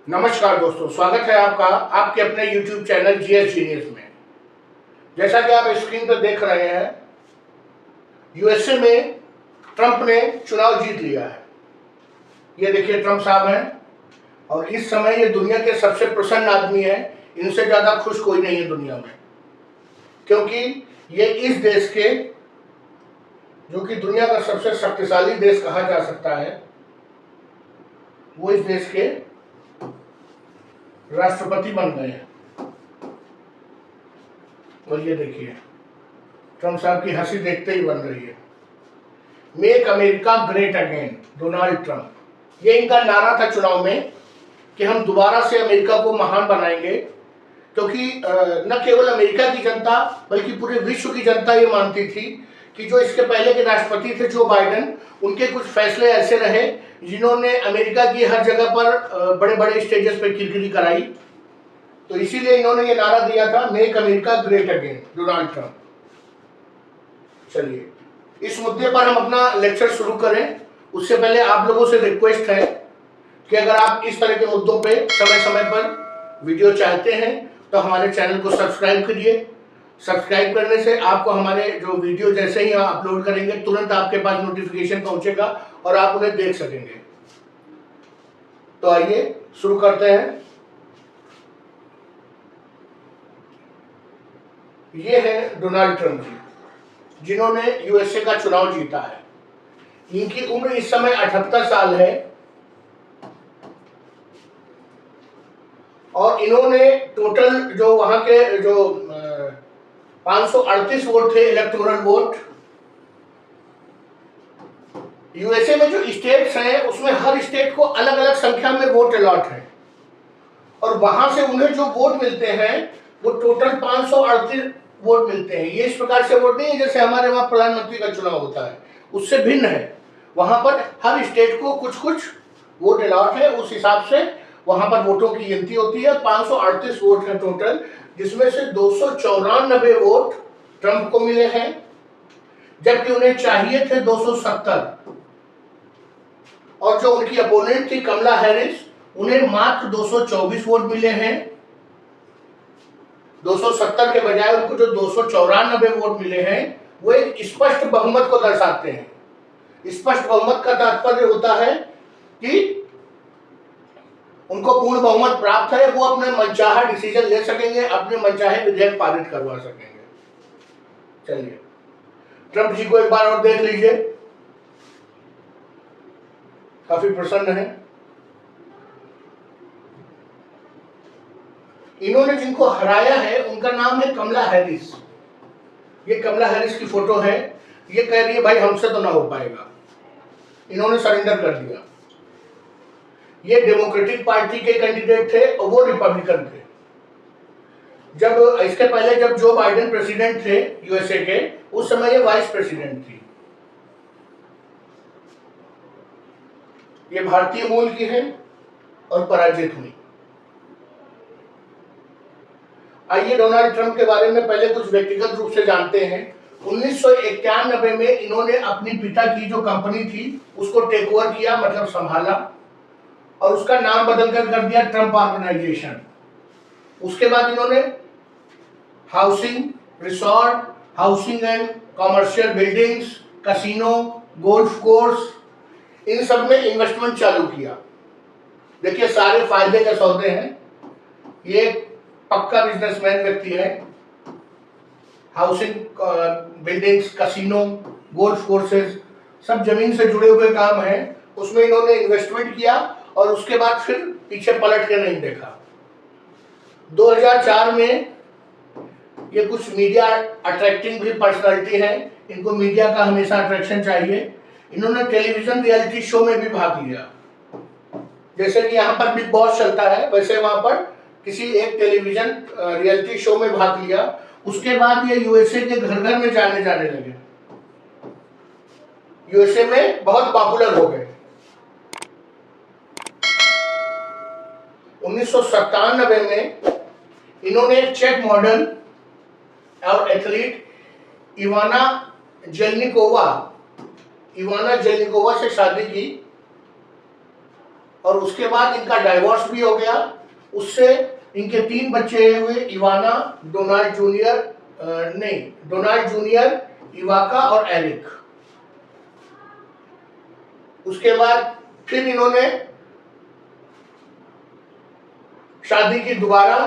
नमस्कार दोस्तों, स्वागत है आपका आपके अपने YouTube चैनल जीएस जीनियस में। जैसा कि आप स्क्रीन पर देख रहे हैं, यूएसए में ट्रंप ने चुनाव जीत लिया है। ये देखिए, ट्रंप साहब हैं और इस समय ये दुनिया के सबसे प्रसन्न आदमी है। इनसे ज़्यादा खुश कोई नहीं है दुनिया में, क्योंकि ये इस देश के, जो कि दुनिया का सबसे शक्तिशाली देश कहा जा सकता है, वो इस देश के राष्ट्रपति बन गए हैं। और ये देखिए, ट्रंप साहब की हंसी देखते ही बन रही है। Make America great again, Donald Trump. ये इनका नारा था चुनाव में कि हम दोबारा से अमेरिका को महान बनाएंगे, क्योंकि न केवल अमेरिका की जनता बल्कि पूरे विश्व की जनता ये मानती थी कि जो इसके पहले के राष्ट्रपति थे जो बाइडेन, उनके कुछ फैसले ऐसे रहे जिन्होंने अमेरिका की हर जगह पर बड़े बड़े स्टेजेस पर किरकिरी कराई। तो इसीलिए इन्होंने ये नारा दिया था, make America great again, Donald Trump. चलिए, इस मुद्दे पर हम अपना लेक्चर शुरू करें उससे पहले आप लोगों से रिक्वेस्ट है कि अगर आप इस तरह के मुद्दों पे समय समय पर वीडियो चाहते हैं तो हमारे चैनल को सब्सक्राइब करिए। सब्सक्राइब करने से आपको हमारे जो वीडियो जैसे ही अपलोड करेंगे तुरंत आपके पास नोटिफिकेशन पहुंचेगा और आप उन्हें देख सकेंगे। तो आइए शुरू करते हैं। ये है डोनाल्ड ट्रंप जी, जिन्होंने यूएसए का चुनाव जीता है। इनकी उम्र इस समय 78 साल है और इन्होंने टोटल जो वहां के जो 538 वोट थे, इलेक्टोरल वोट। यूएसए में जो स्टेट्स हैं उसमें हर स्टेट को अलग अलग संख्या में वोट अलॉट है और वहां से उन्हें जो वोट मिलते हैं वो टोटल 538 वोट मिलते हैं। ये इस प्रकार से वोट नहीं है जैसे हमारे वहां प्रधानमंत्री का चुनाव होता है, उससे भिन्न है। वहां पर हर स्टेट को कुछ कुछ वोट अलॉट है, उस हिसाब से वहां पर वोटों की गिनती होती है। 538 वोट है टोटल, जिसमें से 294 वोट ट्रंप को मिले हैं, जबकि उन्हें चाहिए थे 270। और जो उनकी अपोनेंट थी कमला हैरिस, उन्हें मात्र 224 वोट मिले हैं। 270 के बजाय उनको जो 294 वोट मिले हैं वो एक स्पष्ट बहुमत को दर्शाते हैं। स्पष्ट बहुमत का तात्पर्य होता है कि उनको पूर्ण बहुमत प्राप्त है, वो अपने मनचाहा डिसीजन ले सकेंगे, अपने मनचाहे विधेयक पारित करवा सकेंगे। चलिए, ट्रंप जी को एक बार और देख लीजिए, काफी प्रसन्न है। इन्होंने जिनको हराया है उनका नाम है कमला हैरिस। ये कमला हैरिस की फोटो है। ये कह रही है भाई हमसे तो ना हो पाएगा, इन्होंने सरेंडर कर दिया। ये डेमोक्रेटिक पार्टी के कैंडिडेट थे और वो रिपब्लिकन थे। जब इसके पहले जब जो बाइडेन प्रेसिडेंट थे यूएसए के, उस समय ये वाइस प्रेसिडेंट थी। ये भारतीय मूल की है और पराजित हुई। आइए डोनाल्ड ट्रंप के बारे में पहले कुछ व्यक्तिगत रूप से जानते हैं। 1991 में इन्होंने अपनी पिता की जो कंपनी थी उसको टेक ओवर किया, मतलब संभाला, और उसका नाम बदलकर कर दिया ट्रंप ऑर्गेनाइजेशन। उसके बाद इन्होंने housing, resort, housing and commercial buildings, casino, golf course, इन सब में इन्वेस्टमेंट चालू किया। देखिए, सारे फायदे के सौदे हैं। ये पक्का बिजनेसमैन व्यक्ति है। Housing, buildings, casino, golf courses, सब जमीन से जुड़े हुए काम हैं। उसमें इन्होंने इन्वेस्टमेंट किया और उसके बाद फिर पीछे पलट के नहीं देखा। 2004 में ये कुछ मीडिया अट्रैक्टिंग भी पर्सनालिटी है, इनको मीडिया का हमेशा अट्रैक्शन चाहिए। इन्होंने टेलीविजन रियलिटी शो में भी भाग लिया। जैसे कि यहाँ पर बिग बॉस चलता है, वैसे वहां पर किसी एक टेलीविजन रियलिटी शो में भाग लिया। उसके बाद ये यूएसए के घर घर में जाने लगे, यूएसए में बहुत पॉपुलर हो गए। 1997 में इन्होंने एक चेक मॉडल और एथलीट इवाना जेलनिकोवा से शादी की और उसके बाद इनका डाइवोर्स भी हो गया। उससे इनके 3 बच्चे हुए, इवाना, डोनाल्ड जूनियर, इवाका और एरिक। उसके बाद फिर इन्होंने शादी की दोबारा।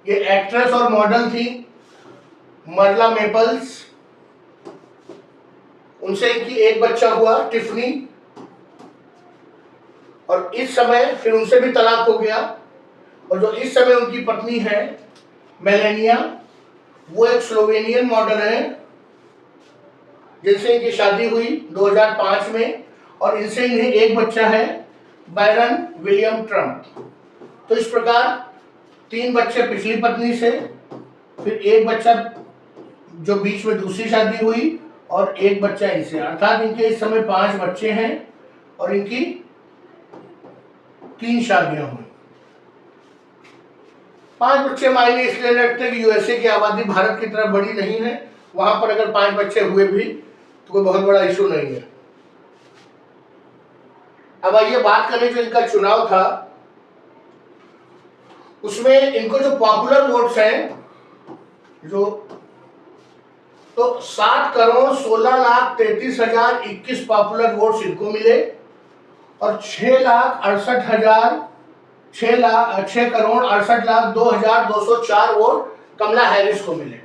ये एक्ट्रेस और मॉडल थी मरला मेपल्स, उनसे इनकी एक बच्चा हुआ टिफनी। और इस समय फिर उनसे भी तलाक हो गया। और जो इस समय उनकी पत्नी है मेलेनिया, वो एक स्लोवेनियन मॉडल है जिनसे इनकी शादी हुई 2005 में। और इनसे इन्हें एक बच्चा है बायरन विलियम ट्रम्प। तो इस प्रकार 3 बच्चे पिछली पत्नी से, फिर एक बच्चा जो बीच में दूसरी शादी हुई और एक बच्चा इनसे, अर्थात इनके इस समय 5 बच्चे हैं और इनकी 3 शादियां हुई। 5 बच्चे मायने इसलिए रखते कि यूएसए की आबादी भारत की तरह बड़ी नहीं है, वहां पर अगर 5 बच्चे हुए भी तो कोई बहुत बड़ा इशू नहीं है। अब आइए बात करें जो इनका चुनाव था, उसमें इनको जो पॉपुलर वोट्स हैं जो, तो 7,16,33,021 पॉपुलर वोट्स इनको मिले और 6,68,02,204 वोट कमला हैरिस को मिले।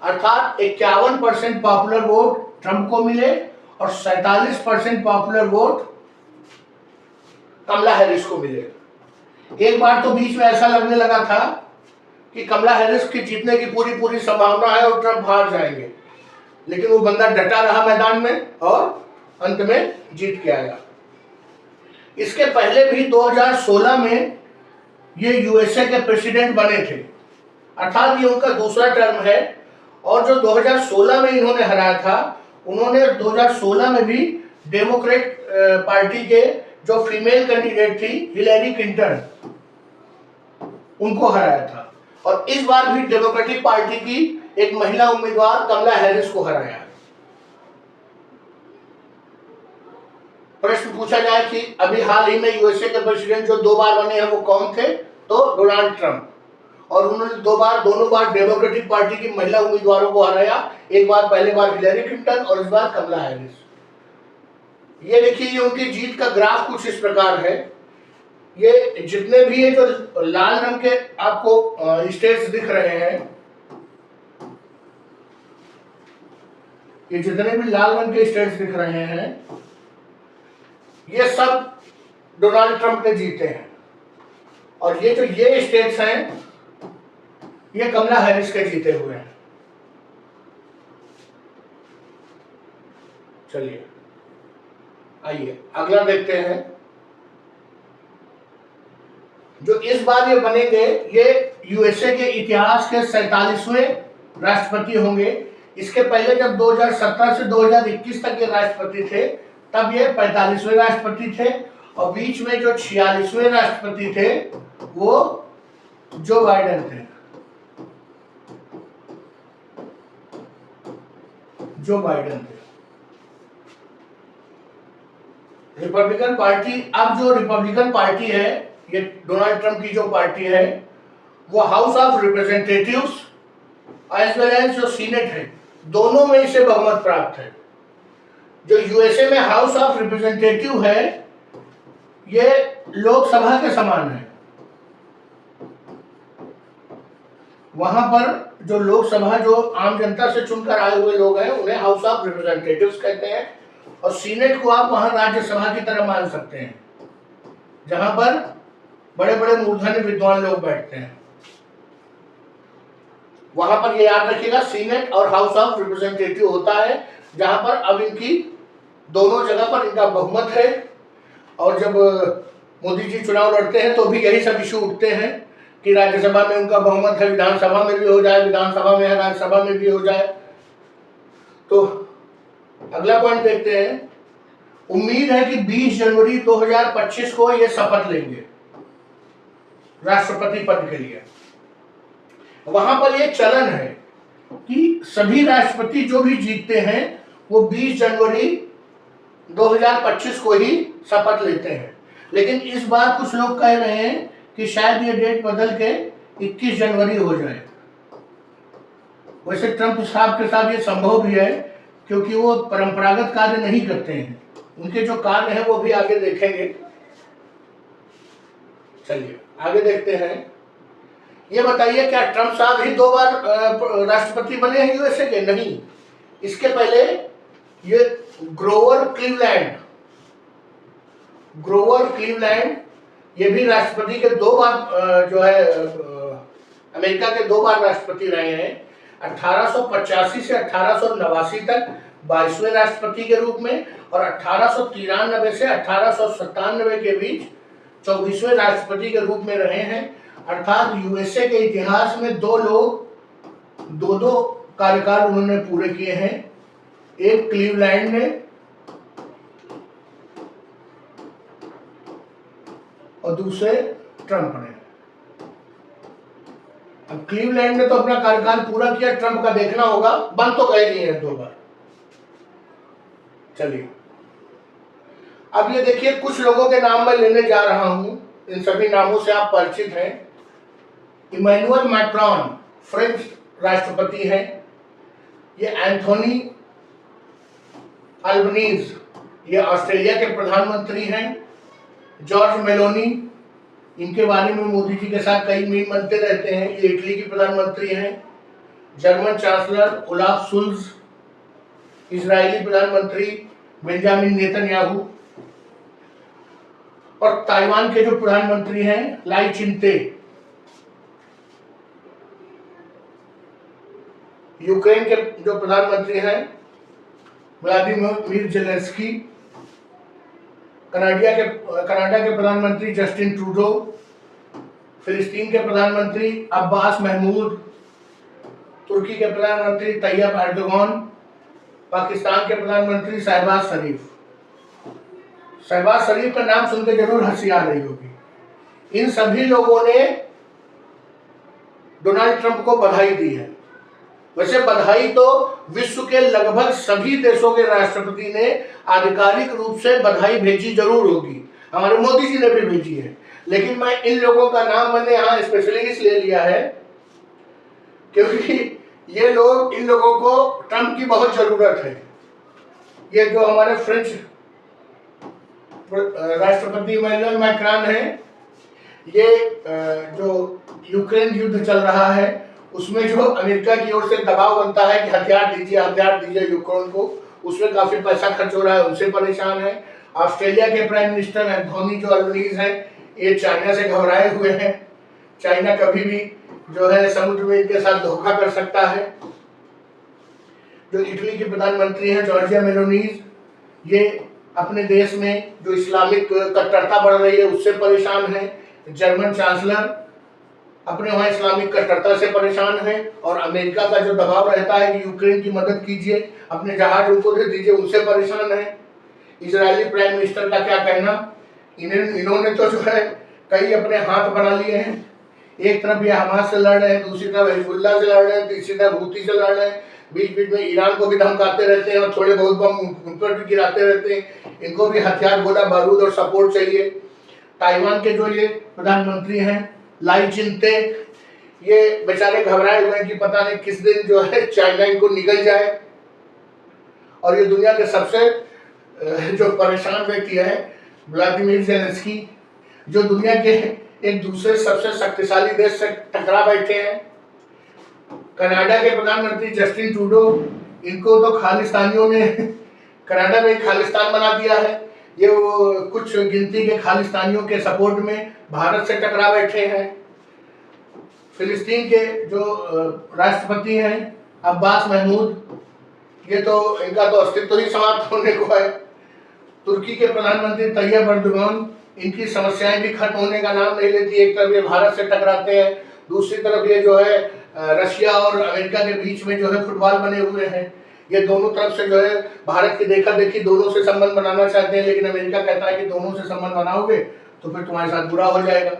अर्थात 51% पॉपुलर वोट ट्रंप को मिले और 47% पॉपुलर वोट कमला हैरिस को मिले। एक बार तो बीच में ऐसा लगने लगा था कि कमला हैरिस की जीतने की पूरी संभावना है और ट्रंप हार जाएंगे, लेकिन वो बंदा डटा रहा मैदान में और अंत में जीत के आया। इसके पहले भी 2016 में ये यूएसए के प्रेसिडेंट बने थे, अर्थात ये उनका दूसरा टर्म है। और जो 2016 में इन्होंने हराया था, उन्होंने 2016 में भी डेमोक्रेट पार्टी के जो फीमेल कैंडिडेट थी हिलेरी क्लिंटन, उनको हराया था। और इस बार भी डेमोक्रेटिक पार्टी की एक महिला उम्मीदवार कमला हैरिस को हराया। प्रश्न पूछा जाए कि अभी हाल ही में यूएसए के प्रेसिडेंट जो 2 बार बने हैं वो कौन थे, तो डोनाल्ड ट्रंप। और उन्होंने दोनों बार डेमोक्रेटिक पार्टी की महिला उम्मीदवारों को हराया। एक बार पहले बार हिलेरी क्लिंटन और इस बार कमला हैरिस। ये देखिए, ये उनकी जीत का ग्राफ कुछ इस प्रकार है। ये जितने भी ये जो लाल रंग के आपको स्टेट्स दिख रहे हैं, ये जितने भी लाल रंग के स्टेट्स दिख रहे हैं, ये सब डोनाल्ड ट्रंप ने जीते हैं। और ये जो ये स्टेट्स हैं, ये कमला हैरिस के जीते हुए हैं। चलिए आइए अगला देखते हैं। जो इस बार ये बनेंगे, ये यूएसए के इतिहास के 47वें राष्ट्रपति होंगे। इसके पहले जब 2017 से 2021 तक ये राष्ट्रपति थे, तब ये 45वें राष्ट्रपति थे। और बीच में जो 46वें राष्ट्रपति थे वो जो बाइडेन थे। जो बाइडेन थे रिपब्लिकन पार्टी। अब जो रिपब्लिकन पार्टी है, ये डोनाल्ड ट्रंप की जो पार्टी है, वो house of representatives as well as जो सीनेट है, दोनों में इसे बहुमत प्राप्त है। जो यूएसए में हाउस ऑफ रिप्रेजेंटेटिव है, ये लोकसभा के समान है। वहां पर जो लोकसभा जो आम जनता से चुनकर आए हुए लोग हैं, उन्हें हाउस ऑफ रिप्रेजेंटेटिव्स कहते हैं। और सीनेट को आप वहां राज्यसभा की तरह मान सकते हैं, जहां पर बड़े बड़े मूर्धन्य विद्वान लोग बैठते हैं। वहां पर ये याद रखिएगा, सीनेट और हाउस ऑफ रिप्रेजेंटेटिव होता है, जहां पर अब इनकी दोनों जगह पर इनका बहुमत है। और जब मोदी जी चुनाव लड़ते हैं तो भी यही सब इशू उठते हैं कि राज्यसभा में उनका बहुमत है, विधानसभा में भी हो जाए, विधानसभा में है, राज्यसभा में भी हो जाए। तो अगला पॉइंट देखते हैं। उम्मीद है कि 20 जनवरी 2025 को ये शपथ लेंगे राष्ट्रपति पद के लिए। वहां पर यह चलन है कि सभी राष्ट्रपति जो भी जीतते हैं वो 20 जनवरी 2025 को ही शपथ लेते हैं। लेकिन इस बार कुछ लोग कह रहे हैं कि शायद ये डेट बदल के 21 जनवरी हो जाए। वैसे ट्रंप साहब के साथ ये संभव भी है, क्योंकि वो परंपरागत कार्य नहीं करते हैं, उनके जो कार्य हैं वो भी आगे देखेंगे। चलिए आगे देखते हैं। ये बताइए, क्या ट्रंप साहब ही 2 बार राष्ट्रपति बने हैं यूएसए के? नहीं, इसके पहले ये ग्रोवर क्लीवलैंड ये भी राष्ट्रपति के 2 बार जो है अमेरिका के 2 बार राष्ट्रपति रहे हैं। 1885 से 1889 तक 22वें राष्ट्रपति के रूप में, और 1893 से 1897 के बीच 24वें राष्ट्रपति के रूप में रहे हैं। अर्थात यूएसए के इतिहास में 2 लोग 2-2 कार्यकाल उन्होंने पूरे किए हैं, एक क्लीवलैंड ने और दूसरे ट्रंप ने। अब क्लीवलैंड ने तो अपना कार्यकाल पूरा किया, ट्रंप का देखना होगा, बन तो गए नहीं है 2 बार। चलिए अब ये देखिए, कुछ लोगों के नाम मैं लेने जा रहा हूं, इन सभी नामों से आप परिचित हैं। इमैनुअल मैक्रॉन फ्रेंच राष्ट्रपति हैं। ये एंथोनी अल्बनीज ये ऑस्ट्रेलिया के प्रधानमंत्री हैं। जॉर्ज मेलोनी, इनके बारे में मोदी जी के साथ कई मीम बनते रहते हैं, ये इटली की प्रधानमंत्री हैं। German chancellor Olaf Schulze, Israeli प्रधानमंत्री बेंजामिन नेतन्याहू, और ताइवान के जो प्रधानमंत्री हैं लाई चिंते। यूक्रेन के जो प्रधानमंत्री हैं व्लादिमीर जेलेंस्की। कनाडा के प्रधानमंत्री जस्टिन ट्रूडो। फिलिस्तीन के प्रधानमंत्री अब्बास महमूद। तुर्की के प्रधानमंत्री तैयब एर्दोगान। पाकिस्तान के प्रधानमंत्री शहबाज शरीफ। शहबाज शरीफ का नाम सुनकर जरूर हंसी आ रही होगी। इन सभी लोगों ने डोनाल्ड ट्रंप को बधाई दी है। वैसे बधाई तो विश्व के लगभग सभी देशों के राष्ट्रपति ने आधिकारिक रूप से बधाई भेजी जरूर होगी, हमारे मोदी जी ने भी भेजी है, लेकिन मैं इन लोगों का नाम मैंने यहाँ स्पेशली इसलिए लिया है क्योंकि ये लोग, इन लोगों को ट्रंप की बहुत जरूरत है। ये जो हमारे फ्रेंच राष्ट्रपति इमैनुअल मैक्रॉन है, ये जो यूक्रेन युद्ध चल रहा है उसमें जो अमेरिका की ओर से दबाव बनता है कि हथियार दीजिए यूक्रेन को, उसमें काफी पैसा खर्च हो रहा है, उनसे परेशान है। ऑस्ट्रेलिया के प्राइम मिनिस्टर एंथोनी जो अल्बनीज हैं, ये चाइना से घबराए हुए हैं। चाइना कभी भी जो है समुद्र में इनके साथ धोखा कर सकता है। जो इटली के प्रधानमंत्री हैं जॉर्जिया मेलोनीज, ये अपने देश में जो इस्लामिक कट्टरता बढ़ रही है उससे परेशान है। जर्मन चांसलर अपने वहां इस्लामिक कट्टरता से परेशान है, और अमेरिका का जो दबाव रहता है कि यूक्रेन की मदद कीजिए, अपने जहाज उनको दे दीजिए, उनसे परेशान है। इजरायली प्राइम मिनिस्टर का क्या कहना, इन्होंने तो जो है कई अपने हाथ बना लिए हैं। एक तरफ ये हमास से लड़ रहे हैं, दूसरी तरफ हिजबुल्लाह से लड़ रहे हैं, तीसरी तरफ हूती से लड़ रहे हैं, बीच बीच में ईरान को भी धमकाते रहते हैं और थोड़े बहुत बम उन पर भी गिराते रहते हैं। इनको भी हथियार, गोला बारूद और सपोर्ट चाहिए। ताइवान के जो ये प्रधानमंत्री हैं लाई चिंते, ये बेचारे घबराए हुए हैं कि पता नहीं किस दिन जो है चाइना इनको निकल जाए। और ये दुनिया के सबसे जो परेशान व्यक्ति है व्लादिमीर जेलेंस्की, जो दुनिया के एक दूसरे सबसे शक्तिशाली देश से टकरा बैठे हैं। कनाडा के प्रधानमंत्री जस्टिन ट्रूडो, इनको तो खालिस्तानियों ने कनाडा में खालिस्तान बना दिया है। ये वो कुछ गिनती के खालिस्तानियों के सपोर्ट में भारत से टकरा बैठे हैं। फिलिस्तीन के जो राष्ट्रपति हैं अब्बास महमूद, ये तो इनका तो अस्तित्व ही समाप्त होने को है। तुर्की के प्रधानमंत्री तैयब एर्दोगान, इनकी समस्याएं भी खत्म होने का नाम नहीं लेती। एक तरफ ये भारत से टकराते हैं, दूसरी तरफ ये जो है रशिया और अमेरिका के बीच में जो है फुटबॉल बने हुए हैं। ये दोनों तरफ से जो है भारत की देखा देखी दोनों से संबंध बनाना चाहते हैं, लेकिन अमेरिका कहता है कि दोनों से संबंध बनाओगे तो फिर तुम्हारे साथ बुरा हो जाएगा।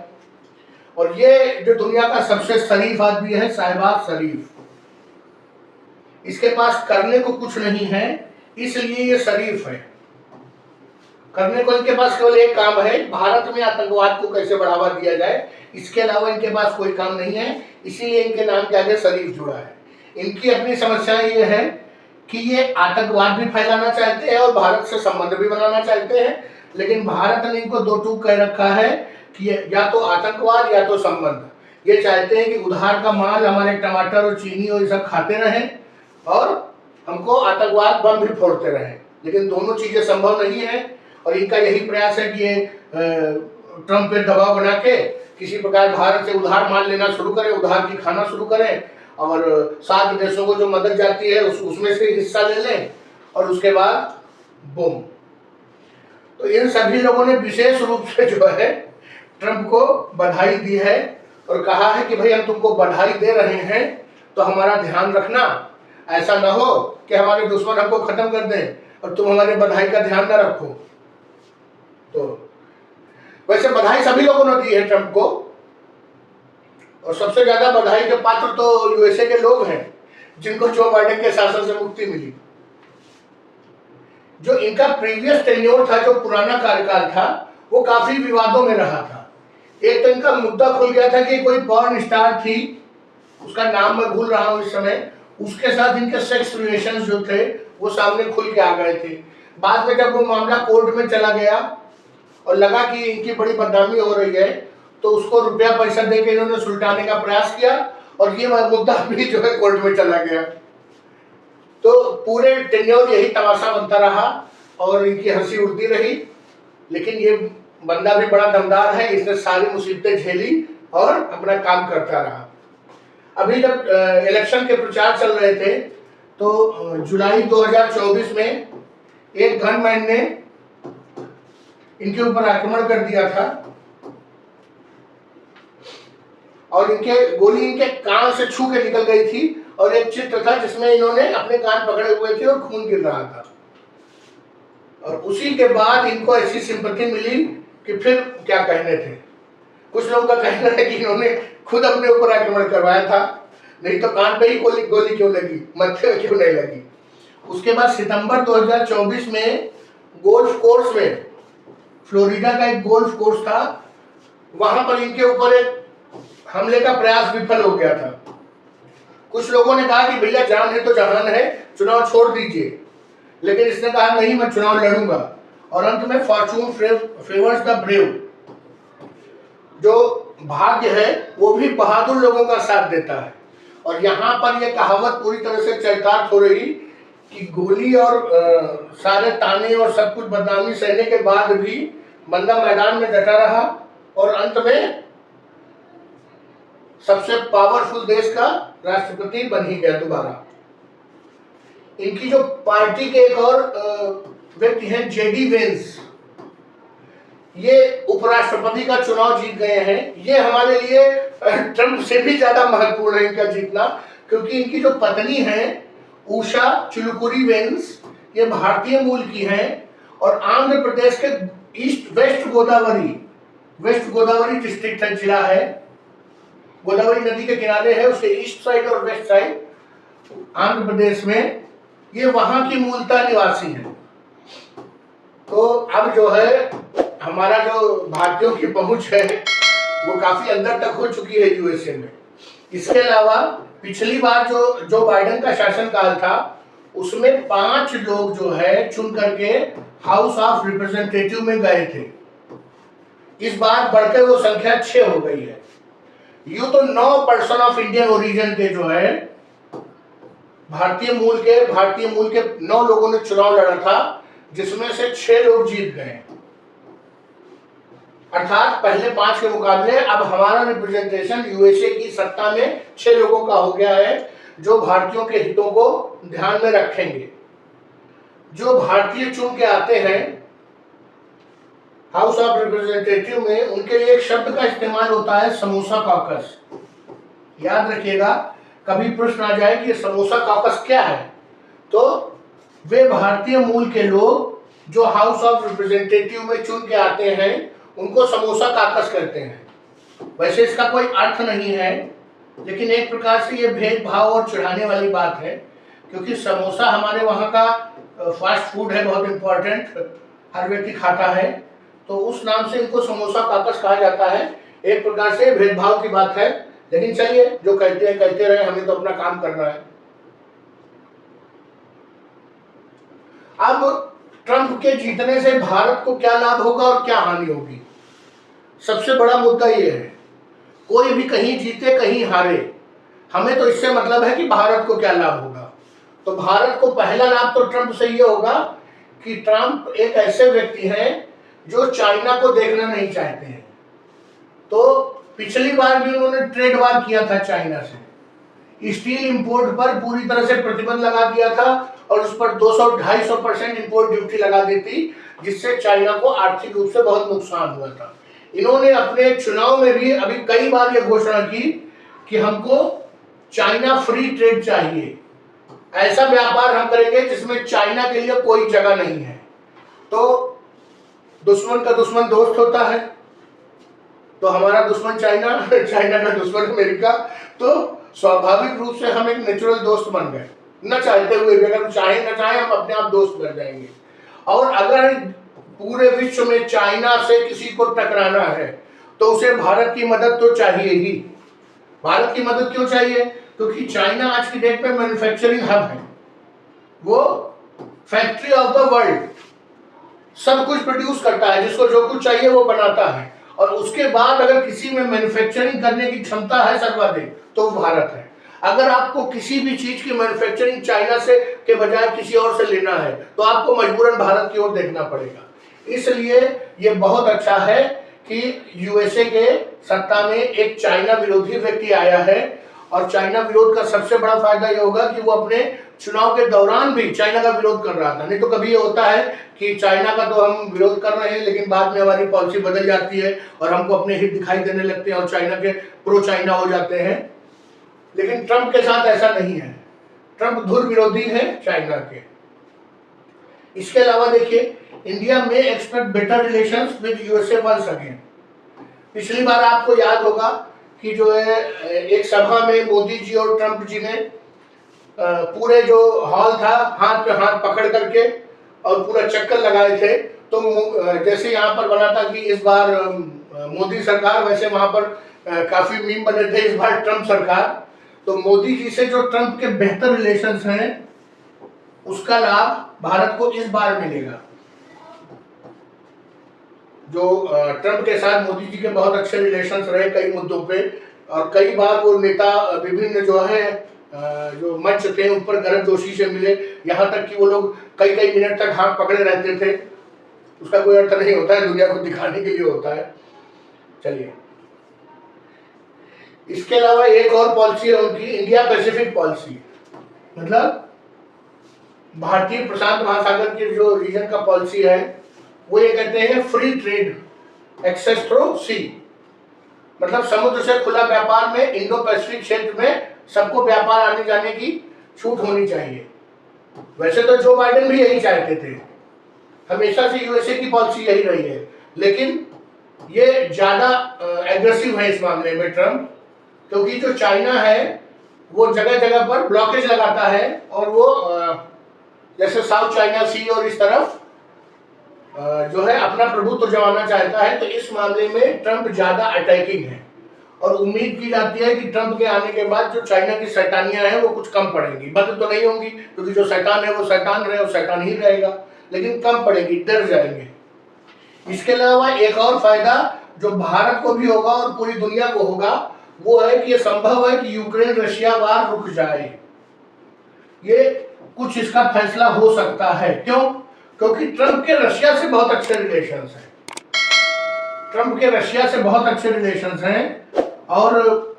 और ये जो दुनिया का सबसे शरीफ आदमी है शहबाज शरीफ, इसके पास करने को कुछ नहीं है, इसलिए ये शरीफ है। करने को इनके पास केवल एक काम है, भारत में आतंकवाद को कैसे बढ़ावा दिया जाए, इसके अलावा इनके पास कोई काम नहीं है। इसीलिए इनके नाम के आगे शरीफ जुड़ा है। इनकी अपनी समस्या ये है कि ये आतंकवाद भी फैलाना चाहते हैं और भारत से संबंध भी बनाना चाहते हैं, लेकिन भारत ने इनको दो टूक कह रखा है कि या तो आतंकवाद या तो संबंध। ये चाहते हैं कि उधार का माल हमारे टमाटर और चीनी और ये सब खाते रहें और हमको आतंकवाद बम भी फोड़ते रहें, लेकिन दोनों चीजें संभव नहीं है। और इनका यही प्रयास है कि ये ट्रंप पे दबाव बना के किसी प्रकार भारत से उधार माल लेना शुरू करें, उधार की खाना शुरू करें और 7 देशों को जो मदद जाती है उसमें से हिस्सा ले लें और उसके बाद बूम। तो इन सभी लोगों ने विशेष रूप से जो है ट्रंप को बधाई दी है और कहा है कि भाई हम तुमको बधाई दे रहे हैं तो हमारा ध्यान रखना, ऐसा ना हो कि हमारे दुश्मन हमको खत्म कर दें और तुम हमारे बधाई का ध्यान ना रखो। तो वैसे बधाई सभी लोगों ने दी है ट्रंप को और सबसे ज्यादा बधाई के पात्र तो यूएसए के लोग हैं जिनको जो बाइडेन के शासन से मुक्ति मिली। जो इनका प्रीवियस टेन्योर था, जो पुराना कार्यकाल था, वो काफी विवादों में रहा था। एक तो इनका मुद्दा खुल गया था कि कोई पॉर्न स्टार थी, उसका नाम मैं भूल रहा हूं इस समय, उसके साथ इनके सेक्स रिलेशंस जो थे वो सामने खुल के आ गए थे। बाद में जब वो मामला कोर्ट में चला गया और लगा कि इनकी बड़ी बदनामी हो रही है तो उसको रुपया पैसा देकर इन्होंने सुलटाने का प्रयास किया और ये मुद्दा भी जो है कोर्ट में चला गया। तो पूरे टेन्योर यही तमाशा बनता रहा और इनकी हंसी उड़ती रही, लेकिन ये बंदा भी बड़ा दमदार है, इसने सारी मुसीबतें झेली और अपना काम करता रहा। अभी जब इलेक्शन के प्रचार चल रहे थे तो जुलाई 2024 में एक गनमैन ने इनके ऊपर आक्रमण कर दिया था और गोली इनके कान से छू के निकल गई थी और एक चित्र था जिसमें इन्होंने अपने कान पकड़े हुए थे और खून गिर रहा था। और उसी के बाद इनको ऐसी सिंपैथी मिली कि फिर क्या कहने थे। कुछ लोगों का कहना है कि इन्होंने खुद अपने ऊपर आक्रमण करवाया था, नहीं तो कान पे ही गोली क्यों लगी, मत्थे में क्यों नहीं लगी। उसके बाद सितंबर 2024 में गोल्फ कोर्स में, फ्लोरिडा का एक गोल्फ कोर्स था, वहां पर इनके ऊपर एक हमले का प्रयास विफल हो गया था। कुछ लोगों ने कहा कि भैया जान है तो जहान है, चुनाव छोड़ दीजिए, लेकिन इसने कहा नहीं, मैं चुनाव लड़ूंगा। और अंत में फॉर्चून फेवर्स द ब्रेव, जो भाग्य है वो भी बहादुर लोगों का साथ देता है। और यहाँ पर यह कहावत पूरी तरह से चरितार्थ हो रही कि गोली और सारे ताने और सब कुछ बदनामी सहने के बाद भी बंदा मैदान में डटा रहा और अंत में सबसे पावरफुल देश का राष्ट्रपति बन ही गया दोबारा। इनकी जो पार्टी के एक और व्यक्ति हैं जेडी वेंस, ये उपराष्ट्रपति का चुनाव जीत गए हैं। ये हमारे लिए ट्रंप से भी ज्यादा महत्वपूर्ण है इनका जीतना, क्योंकि इनकी जो पत्नी है उषा चिलुकुरी वेंस, ये भारतीय मूल की हैं और आंध्र प्रदेश के वेस्ट गोदावरी डिस्ट्रिक्ट का जिला है, गोदावरी नदी के किनारे है, उसके ईस्ट साइड और वेस्ट साइड आंध्र प्रदेश में। ये वहां की मूलतः निवासी है। तो अब जो है हमारा जो भारतीयों की पहुंच है वो काफी अंदर तक हो चुकी है यूएसए में। इसके अलावा पिछली बार जो बाइडेन का शासनकाल था उसमें 5 लोग जो है चुन करके हाउस ऑफ रिप्रेजेंटेटिव में गए थे। इस बार बढ़कर वो संख्या 6 हो गई है। यूं तो 9 पर्सन ऑफ इंडियन ओरिजिन के जो है भारतीय मूल के 9 लोगों ने चुनाव लड़ा था, जिसमें से 6 लोग जीत गए। अर्थात पहले 5 के मुकाबले अब हमारा रिप्रेजेंटेशन यूएसए की सत्ता में 6 लोगों का हो गया है, जो भारतीयों के हितों को ध्यान में रखेंगे। जो भारतीय चुन के आते हैं हाउस ऑफ रिप्रेजेंटेटिव में, उनके लिए एक शब्द का इस्तेमाल होता है, समोसा कॉकस। याद रखिएगा, कभी प्रश्न आ जाए कि समोसा कॉकस क्या है, तो वे भारतीय मूल के लोग जो हाउस ऑफ रिप्रेजेंटेटिव में चुन के आते हैं उनको समोसा कॉकस कहते हैं। वैसे इसका कोई अर्थ नहीं है, लेकिन एक प्रकार से ये भेदभाव और चिढ़ाने वाली बात है, क्योंकि समोसा हमारे वहाँ का फास्ट फूड है, बहुत इम्पोर्टेंट, हर व्यक्ति खाता है, तो उस नाम से इनको समोसा काकस कहा जाता है। एक प्रकार से भेदभाव की बात है, लेकिन चलिए जो कहते हैं कहते रहे, हमें तो अपना काम करना है। अब ट्रंप के जीतने से भारत को क्या लाभ होगा और क्या हानि होगी, सबसे बड़ा मुद्दा ये है। कोई भी कहीं जीते कहीं हारे, हमें तो इससे मतलब है कि भारत को क्या लाभ होगा। तो भारत को पहला लाभ तो ट्रंप से ये होगा कि ट्रंप एक ऐसे व्यक्ति हैं जो चाइना को देखना नहीं चाहते हैं। तो पिछली बार भी उन्होंने ट्रेड वार किया था चाइना से, स्टील इंपोर्ट पर पूरी तरह से प्रतिबंध लगा दिया था और उस पर 200-250% इंपोर्ट ड्यूटी लगा दी थी, जिससे चाइना को आर्थिक रूप से बहुत नुकसान हुआ था। इन्होंने अपने चुनाव में भी अभी कई बार यह घोषणा की कि हमको चाइना फ्री ट्रेड चाहिए, ऐसा व्यापार हम करेंगे जिसमें चाइना के लिए कोई जगह नहीं है। तो दुश्मन का दुश्मन दोस्त होता है, तो हमारा दुश्मन चाइना, चाइना का दुश्मन अमेरिका, तो स्वाभाविक रूप से हम एक नेचुरल दोस्त बन गए, न चाहते हुए भी। अगर चाहे न चाहे हम अपने आप दोस्त बन जाएंगे। और अगर पूरे विश्व में चाइना से किसी को टकराना है तो उसे भारत की मदद तो चाहिए ही। भारत की मदद क्यों चाहिए? क्योंकि चाइना आज की डेट में मैन्युफैक्चरिंग हब है, वो फैक्ट्री ऑफ द वर्ल्ड, सब कुछ प्रोड्यूस करता है, जिसको जो कुछ चाहिए वो बनाता है। और उसके बाद अगर किसी में मैन्युफैक्चरिंग करने की क्षमता है सर्वाधिक, तो वो भारत है। अगर आपको किसी भी चीज की मैन्युफैक्चरिंग चाइना से के बजाय किसी और से लेना है, तो आपको मजबूरन भारत की ओर देखना पड़ेगा। इसलिए ये बहुत अच्छा है कि यूएसए के सत्ता में एक चाइना विरोधी व्यक्ति आया है। और चाइना विरोध का सबसे बड़ा फायदा ये होगा कि वो अपने चुनाव के दौरान भी चाइना का विरोध कर रहा था। नहीं तो कभी ये होता है कि चाइना का तो हम विरोध कर रहे हैं, लेकिन बाद में हमारी पॉलिसी बदल जाती है और हमको अपने हित दिखाई देने लगते हैं और चाइना के प्रो चाइना हो जाते हैं। लेकिन ट्रंप के साथ ऐसा नहीं है, ट्रंप धुर विरोधी है चाइना के। इसके अलावा देखिए, इंडिया में expect better relations with USA once again. पिछली बार आपको याद होगा कि जो है एक सभा में मोदी जी और ट्रंप जी ने पूरे जो हॉल था हाथ पे हाथ पकड़ करके और पूरा चक्कर लगाए थे। तो जैसे यहाँ पर बना था कि इस बार मोदी सरकार, वैसे वहां पर काफी मीम बने थे इस बार ट्रंप सरकार। तो मोदी जी से जो ट्रंप के बेहतर रिलेशंस हैं, उसका लाभ भारत को इस बार मिलेगा। जो ट्रंप के साथ मोदी जी के बहुत अच्छे रिलेशंस रहे कई मुद्दों पे, और कई बार वो नेता विभिन्न जो है जो मंच थे उन पर गर्मजोशी से मिले, यहाँ तक कि वो लोग कई कई मिनट तक हाथ पकड़े रहते थे। उसका कोई अर्थ नहीं होता है, दुनिया को दिखाने के लिए होता है। चलिए, इसके अलावा एक और पॉलिसी है उनकी, इंडिया पैसिफिक पॉलिसी। मतलब भारतीय प्रशांत महासागर के जो रीजन का पॉलिसी है, वो ये कहते हैं free trade access through C. मतलब समुद्र से खुला व्यापार में इंडो पैसिफिक क्षेत्र में सबको व्यापार आने जाने की छूट होनी चाहिए। वैसे तो जो बाइडेन भी यही चाहते थे, हमेशा से यूएसए की पॉलिसी यही रही है, लेकिन ये ज्यादा एग्रेसिव है इस मामले में ट्रंप, क्योंकि जो चाइना है वो जगह जगह पर ब्लॉकेज लगाता है और वो जैसे साउथ चाइना सी और इस तरफ जो है अपना प्रभुत्व जमाना चाहता है। तो इस मामले में ट्रंप ज्यादा अटैकिंग है और उम्मीद की जाती है कि ट्रंप के आने के बाद जो चाइना की शैतानियां हैं वो कुछ कम पड़ेंगी। बंद तो नहीं होंगी, क्योंकि जो शैतान है वो शैतान रहे और शैतान ही रहेगा, लेकिन कम पड़ेगी, डर जाएंगे। इसके अलावा एक और फायदा जो भारत को भी होगा और पूरी दुनिया को होगा, वो है कि ये संभव है कि यूक्रेन रशिया वार रुक जाए। ये कुछ इसका फैसला हो सकता है। क्यों? क्योंकि ट्रंप के रशिया से बहुत अच्छे रिलेशंस हैं, ट्रंप के रशिया से बहुत अच्छे रिलेशंस हैं। और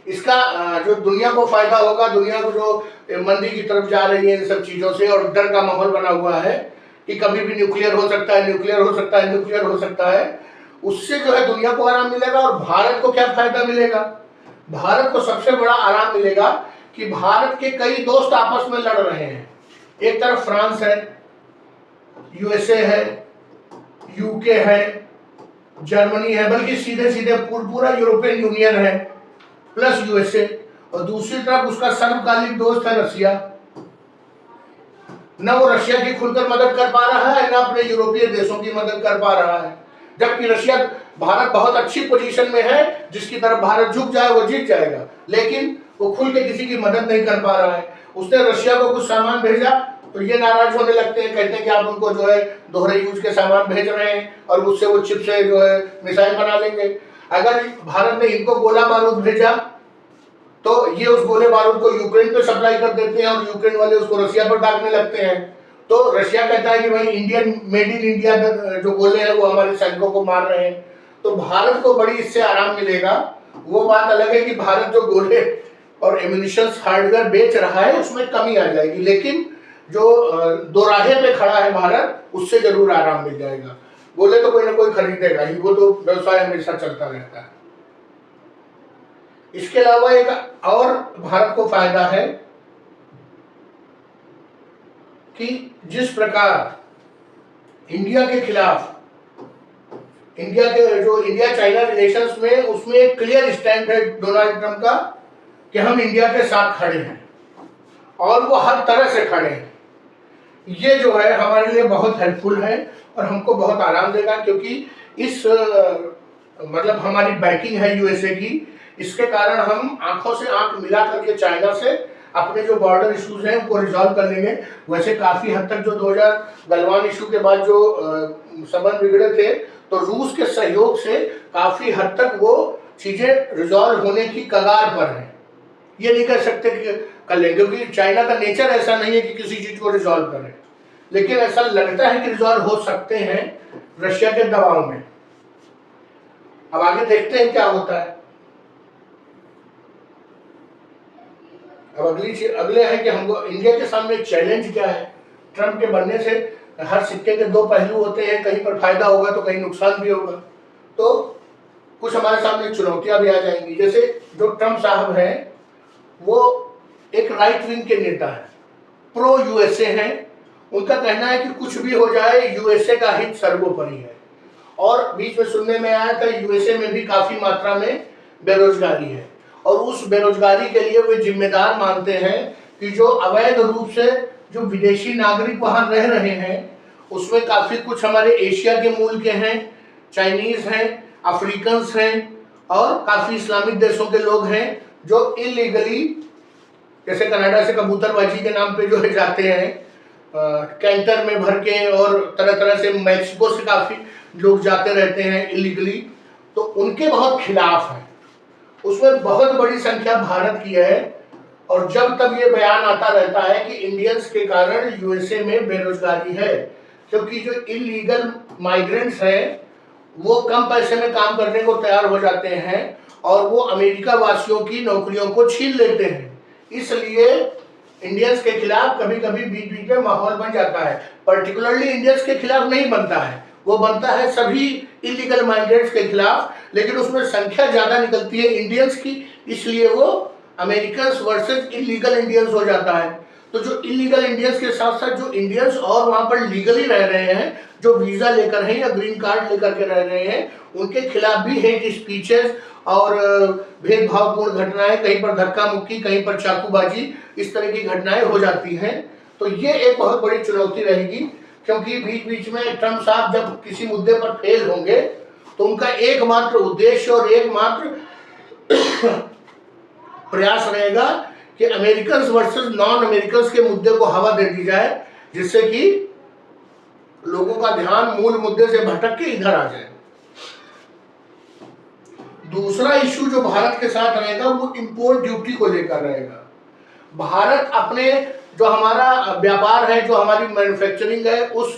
इसका जो दुनिया को फायदा होगा, दुनिया को जो मंदी की तरफ जा रही है इन सब चीजों से और डर का माहौल बना हुआ है कि कभी भी न्यूक्लियर हो सकता है, न्यूक्लियर हो सकता है, न्यूक्लियर हो सकता है, उससे जो है दुनिया को आराम मिलेगा। और भारत को क्या फायदा मिलेगा? भारत को सबसे बड़ा आराम मिलेगा कि भारत के कई दोस्त आपस में लड़ रहे हैं। एक तरफ फ्रांस है, यूएसए है, यूके है, जर्मनी है, बल्कि सीधे सीधे पूरा यूरोपियन यूनियन है प्लस यूएसए, और दूसरी तरफ उसका सर्वकालिक दोस्त है रसिया। न वो रशिया की खुलकर मदद कर पा रहा है, न अपने यूरोपीय देशों की मदद कर पा रहा है। जबकि रशिया, भारत बहुत अच्छी पोजीशन में है, जिसकी तरफ भारत झुक जाए वो जीत जाएगा, लेकिन वो खुल के किसी की मदद नहीं कर पा रहा है। उसने रशिया को कुछ सामान भेजा तो ये नाराज होने लगते हैं, कहते हैं कि आप उनको जो है दोहरे यूज के सामान भेज रहे हैं और उससे वो चिप से जो है मिसाइल बना लेंगे। अगर भारत ने इनको गोला बारूद भेजा तो ये उस गोले बारूद को यूक्रेन पे सप्लाई कर देते हैं और यूक्रेन वाले उसको रशिया पर दागने लगते हैं। तो रशिया कहता है कि भाई इंडियन मेड इन इंडिया जो गोले हैं वो हमारे सैनिकों को मार रहे हैं, तो भारत को बड़ी इससे आराम मिलेगा। वो बात अलग है कि भारत जो गोले और एम्यूनिशन हार्डवेयर बेच रहा है उसमें कमी आ जाएगी, लेकिन जो दोराहे पे खड़ा है भारत, उससे जरूर आराम मिल जाएगा। गोले तो कोई ना कोई खरीदेगा ही, वो तो व्यवसाय हमेशा चलता रहता है। इसके अलावा एक और भारत को फायदा है कि जिस प्रकार इंडिया के खिलाफ, इंडिया के जो इंडिया चाइना रिलेशंस में, उसमें एक क्लियर स्टैंड है डोनाल्ड ट्रंप का कि हम इंडिया के साथ खड़े हैं और वो हर तरह से खड़े हैं। ये जो है हमारे लिए बहुत हेल्पफुल है और हमको बहुत आराम देगा, क्योंकि इस मतलब हमारी बैकिंग है यूएसए की, इसके कारण हम आंखों से आंख मिला करके चाइना से अपने जो बॉर्डर इश्यूज हैं उनको रिजॉल्व कर लेंगे। वैसे काफी हद तक जो 2000 गलवान इशू के बाद जो संबंध बिगड़े थे, तो रूस के सहयोग से काफी हद तक वो चीजें रिजॉल्व होने की कगार पर हैं। ये नहीं कह सकते कि कर लेंगे, क्योंकि चाइना का नेचर ऐसा नहीं है कि किसी चीज को रिजॉल्व करे, लेकिन ऐसा लगता है कि रिजॉल्व हो सकते हैं रशिया के दबाव में। अब आगे देखते हैं क्या होता है। अब अगले है कि हमको इंडिया के सामने चैलेंज क्या है। ट्रंप के बनने से हर सिक्के के दो पहलू होते हैं, कहीं पर फायदा होगा तो कहीं नुकसान भी होगा, तो कुछ हमारे सामने चुनौतियां भी आ जाएंगी। जैसे जो ट्रंप साहब हैं वो एक राइट विंग के नेता है, प्रो यूएसए हैं। उनका कहना है कि कुछ भी हो जाए यूएसए का हित सर्वोपरि है। और बीच में सुनने में आया था यूएसए में भी काफी मात्रा में बेरोजगारी है और उस बेरोजगारी के लिए वे जिम्मेदार मानते हैं कि जो अवैध रूप से जो विदेशी नागरिक वहां रह रहे हैं उसमें काफी कुछ हमारे एशिया के मूल के हैं, चाइनीज हैं, अफ्रीकन्स हैं और काफी इस्लामिक देशों के लोग हैं जो इलीगली, जैसे कनाडा से कबूतरबाजी के नाम पे जो है जाते हैं कैंटर में भर के, और तरह तरह से मैक्सिको से काफी लोग जाते रहते हैं इलीगली, तो उनके बहुत खिलाफ है। उसमें बहुत बड़ी संख्या भारत की है और जब तब ये बयान आता रहता है कि इंडियंस के कारण यूएसए में बेरोजगारी है, क्योंकि जो इलीगल माइग्रेंट्स हैं वो कम पैसे में काम करने को तैयार हो जाते हैं और वो अमेरिका वासियों की नौकरियों को छीन लेते हैं। इसलिए इंडियंस के खिलाफ कभी कभी बीच बीच में माहौल बन जाता है। पर्टिकुलरली इंडियंस के खिलाफ नहीं बनता है, वो बनता है सभी इलीगल माइग्रेंट्स के खिलाफ, लेकिन उसमें संख्या ज्यादा निकलती है इंडियंस की, इसलिए वो अमेरिकन्स वर्सेस इलीगल इंडियंस हो जाता है। तो जो इलीगल इंडियंस के साथ साथ जो इंडियंस और वहां पर लीगली रह रहे हैं, जो वीजा लेकर हैं या ग्रीन कार्ड लेकर के रह रहे हैं, उनके खिलाफ भी हेट स्पीचेस और भेदभावपूर्ण घटनाएं, कहीं पर धक्का मुक्की, कहीं पर चाकूबाजी, इस तरह की घटनाएं हो जाती हैं। तो ये एक बहुत बड़ी चुनौती रहेगी, क्योंकि बीच बीच में ट्रंप साहब जब किसी मुद्दे पर फेल होंगे तो उनका एकमात्र उद्देश्य और एकमात्र प्रयास रहेगा कि अमेरिकन वर्सेस नॉन अमेरिकन के मुद्दे को हवा दे दी जाए, जिससे कि लोगों का ध्यान मूल मुद्दे से भटक के इधर आ जाए। दूसरा इश्यू जो भारत के साथ रहेगा वो इंपोर्ट ड्यूटी को लेकर रहेगा। भारत अपने जो हमारा व्यापार है, जो हमारी मैन्युफैक्चरिंग है, उस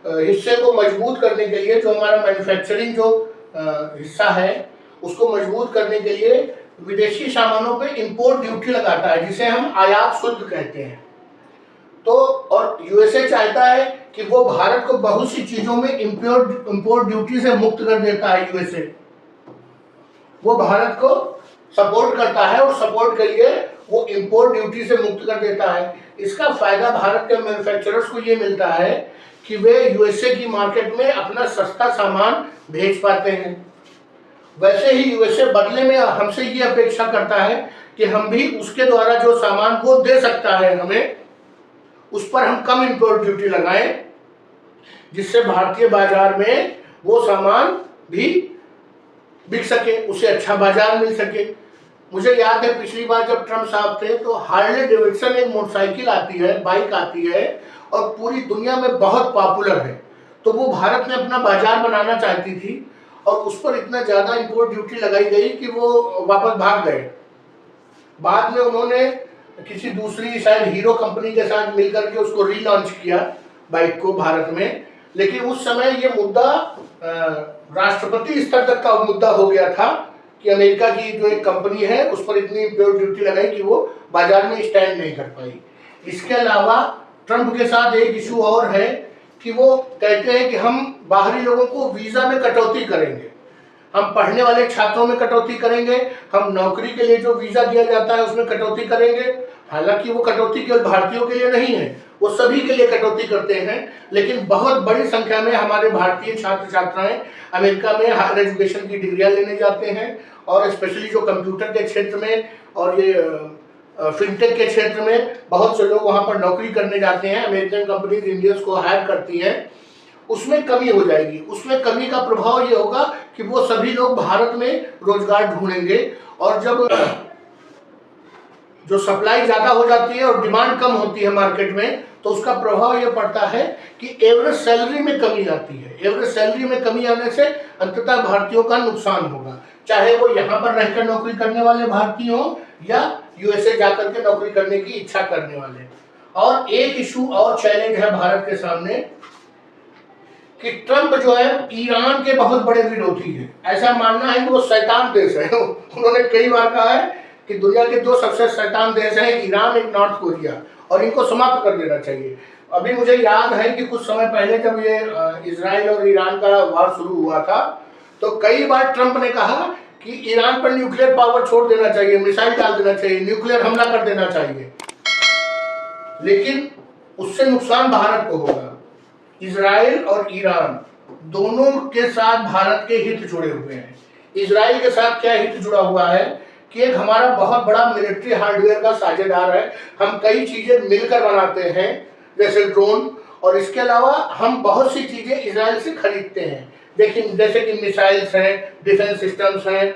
हिस्से को मजबूत करने के लिए, जो हमारा मैन्युफैक्चरिंग जो हिस्सा है उसको मजबूत करने के लिए विदेशी सामानों पे इंपोर्ट ड्यूटी लगाता है, जिसे हम आयात शुल्क कहते हैं। तो और यूएसए चाहता है कि वो भारत को बहुत सी चीजों में इंपोर्ट ड्यूटी से मुक्त कर देता है। यूएसए वो भारत को सपोर्ट करता है और सपोर्ट के लिए वो इंपोर्ट ड्यूटी से मुक्त कर देता है। इसका फायदा भारत के मैन्युफैक्चरर्स को ये मिलता है कि वे यूएसए की मार्केट में अपना सस्ता सामान भेज पाते हैं। वैसे ही यूएसए बदले में हमसे ये अपेक्षा करता है कि हम भी उसके द्वारा जो सामान वो दे सकता है हमें, उस पर हम कम इंपोर्ट ड्यूटी लगाएं, जिससे भारतीय बाजार में वो सामान भी बिक सके, उसे अच्छा बाजार मिल सके। मुझे याद है पिछली बार जब ट्रम्प साहब थे तो हार्ले डेविडसन एक मोटरसाइकिल आती है, बाइक आती है और पूरी दुनिया में बहुत पॉपुलर है, तो वो भारत में अपना बाजार बनाना चाहती थी और उस पर इतना ज़्यादा इंपोर्ट ड्यूटी लगाई गई कि वो वापस भाग गए। बाद में उन्होंने किसी दूसरी शायद हीरो कंपनी के साथ मिलकर के उसको रीलॉन्च किया बाइक को भारत में, लेकिन उस समय ये मुद्दा राष्ट्रपति स्तर तक का मुद्दा हो गया था कि अमेरिका की जो एक कंपनी है उस पर इतनी इंपोर्ट ड्यूटी लगाई कि वो बाजार में स्टैंड नहीं कर पाई। इसके अलावा ट्रम्प के साथ एक इशू और है कि वो कहते हैं कि हम बाहरी लोगों को वीजा में कटौती करेंगे, हम पढ़ने वाले छात्रों में कटौती करेंगे, हम नौकरी के लिए जो वीजा दिया जाता है उसमें कटौती करेंगे। हालांकि वो कटौती केवल भारतीयों के लिए नहीं है, वो सभी के लिए कटौती करते हैं, लेकिन बहुत बड़ी संख्या में हमारे भारतीय छात्र छात्राएं अमेरिका में हायर एजुकेशन की डिग्रियां लेने जाते हैं और स्पेशली जो कंप्यूटर के क्षेत्र में और ये फिनटेक के क्षेत्र में बहुत से लोग वहां पर नौकरी करने जाते हैं। अमेरिकन कंपनीज इंडियंस को हायर करती हैं, उसमें कमी हो जाएगी। उसमें कमी का प्रभाव ये होगा कि वो सभी लोग भारत में रोजगार ढूंढेंगे और जब जो सप्लाई ज्यादा हो जाती है और डिमांड कम होती है मार्केट में, तो उसका प्रभाव ये पड़ता है कि एवरेज सैलरी में कमी आती है। एवरेज सैलरी में कमी आने से अंततः भारतीयों का नुकसान होगा, चाहे वो यहाँ पर रहकर नौकरी करने वाले भारतीय हो या यूएसए जाकर के नौकरी करने की इच्छा करने वाले। और एक इशू और चैलेंज है भारत के सामने कि ट्रम्प जो है ईरान के बहुत बड़े विरोधी है। ऐसा मानना है कि वो शैतान देश है। उन्होंने कई बार कहा है कि दुनिया के दो सबसे शैतान देश हैं, ईरान एक नॉर्थ कोरिया, और इनको समाप्त कर देना चाहिए। अभी मुझे याद है कि कुछ समय पहले जब ये इजराइल और ईरान का वार शुरू हुआ था तो कई बार ट्रम्प ने कहा कि ईरान पर न्यूक्लियर पावर छोड़ देना चाहिए, मिसाइल डाल देना चाहिए, न्यूक्लियर हमला कर देना चाहिए, लेकिन उससे नुकसान भारत को होगा। इजराइल और ईरान दोनों के साथ भारत के हित जुड़े हुए हैं। इजराइल के साथ क्या हित जुड़ा हुआ है कि एक हमारा बहुत बड़ा मिलिट्री हार्डवेयर का साझेदार है, हम कई चीजें मिलकर बनाते हैं जैसे ड्रोन, और इसके अलावा हम बहुत सी चीजें इजराइल से खरीदते हैं, देखिए जैसे कि मिसाइल्स हैं, डिफेंस सिस्टम्स हैं,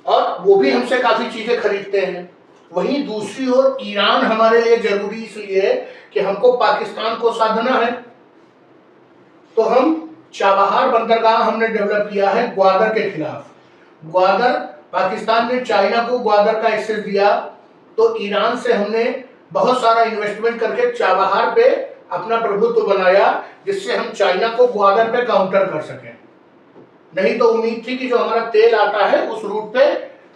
और वो भी हमसे काफी चीजें खरीदते हैं। वहीं दूसरी ओर ईरान हमारे लिए जरूरी इसलिए है कि हमको पाकिस्तान को साधना है, तो हम चाबहार बंदरगाह हमने डेवलप किया है ग्वादर के खिलाफ। ग्वादर, पाकिस्तान ने चाइना को ग्वादर का एक्सेस दिया, तो ईरान से हमने बहुत सारा इन्वेस्टमेंट करके चाबहार पे अपना प्रभुत्व बनाया, जिससे हम चाइना को ग्वादर पे काउंटर कर सकें। नहीं तो उम्मीद थी कि जो हमारा तेल आता है उस रूट पे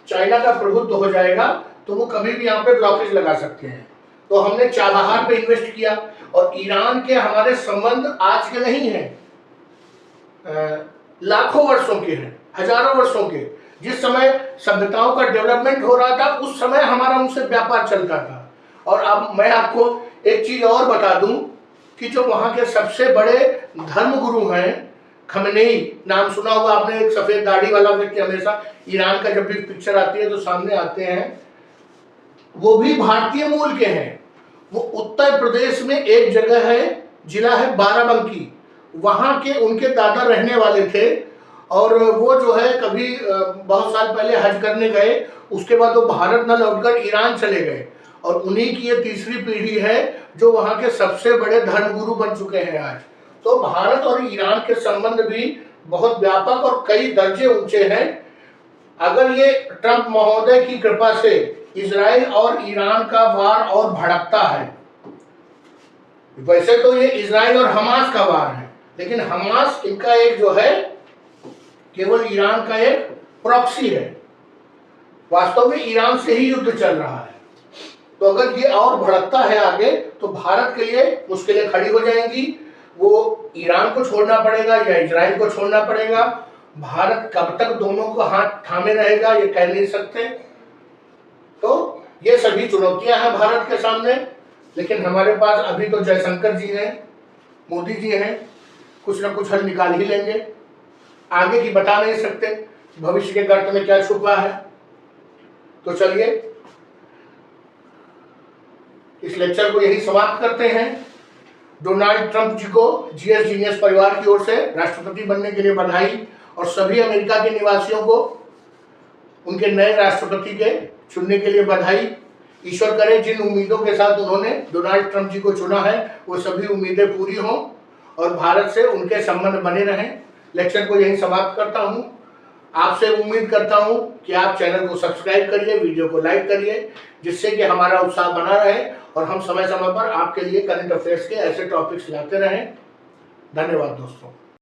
चाइना का प्रभुत्व हो जाएगा, तो वो कभी भी यहाँ पे ब्लॉकेज लगा सकते हैं। तो हमने चाबहार पे इन्वेस्ट किया, और ईरान के हमारे संबंध आज के नहीं हैं, लाखों वर्षों के हैं, हजारों वर्षों के। जिस समय सभ्यताओं का डेवलपमेंट हो रहा था उस समय हमारा उनसे व्यापार चलता था। और अब मैं आपको एक चीज और बता दूं कि जो वहां के सबसे बड़े धर्मगुरु हैं, खमेनेई नाम सुना होगा आपने, एक सफेद दाढ़ी वाला व्यक्ति, हमेशा ईरान का जब भी पिक्चर आती है तो सामने आते हैं, वो भी भारतीय मूल के हैं। वो उत्तर प्रदेश में एक जगह है, जिला है बाराबंकी, वहां के उनके दादा रहने वाले थे, और वो जो है कभी बहुत साल पहले हज करने गए, उसके बाद वो भारत न लौटकर ईरान चले गए, और उन्हीं की ये तीसरी पीढ़ी है जो वहां के सबसे बड़े धर्मगुरु बन चुके हैं आज। तो भारत और ईरान के संबंध भी बहुत व्यापक और कई दर्जे ऊंचे हैं। अगर ये ट्रम्प महोदय की कृपा से इजराइल और ईरान का वार और भड़कता है, वैसे तो ये इजराइल और हमास का वार है, लेकिन हमास इनका एक जो है केवल ईरान का एक प्रॉक्सी है, वास्तव में ईरान से ही युद्ध चल रहा है। तो अगर ये और भड़कता है आगे तो भारत के लिए मुश्किलें खड़ी हो जाएंगी। वो ईरान को छोड़ना पड़ेगा या इजराइल को छोड़ना पड़ेगा। भारत कब तक दोनों को हाथ थामे रहेगा ये कह नहीं सकते। तो ये सभी चुनौतियां हैं भारत के सामने, लेकिन हमारे पास अभी तो जयशंकर जी हैं, मोदी जी हैं, कुछ ना कुछ हल निकाल ही लेंगे। आगे की बता नहीं सकते, भविष्य के गर्त में क्या छुपा है। तो चलिए, इस लेक्चर को यही समाप्त करते हैं। डोनाल्ड ट्रंप जी को जीएस जीनियस परिवार की ओर से राष्ट्रपति बनने के लिए बधाई और सभी अमेरिका के निवासियों को उनके नए राष्ट्रपति के चुनने के लिए बधाई। ईश्वर करे जिन उम्मीदों के साथ उन्होंने डोनाल्ड ट्रंप जी को चुना है वो सभी उम्मीदें पूरी हों और भारत से उनके संबंध बने रहें। लेक्चर को यही समाप्त करता हूं। आपसे उम्मीद करता हूं कि आप चैनल को सब्सक्राइब करिए, वीडियो को लाइक करिए, जिससे कि हमारा उत्साह बना रहे और हम समय समय पर आपके लिए करंट अफेयर्स के ऐसे टॉपिक्स लाते रहें। धन्यवाद दोस्तों।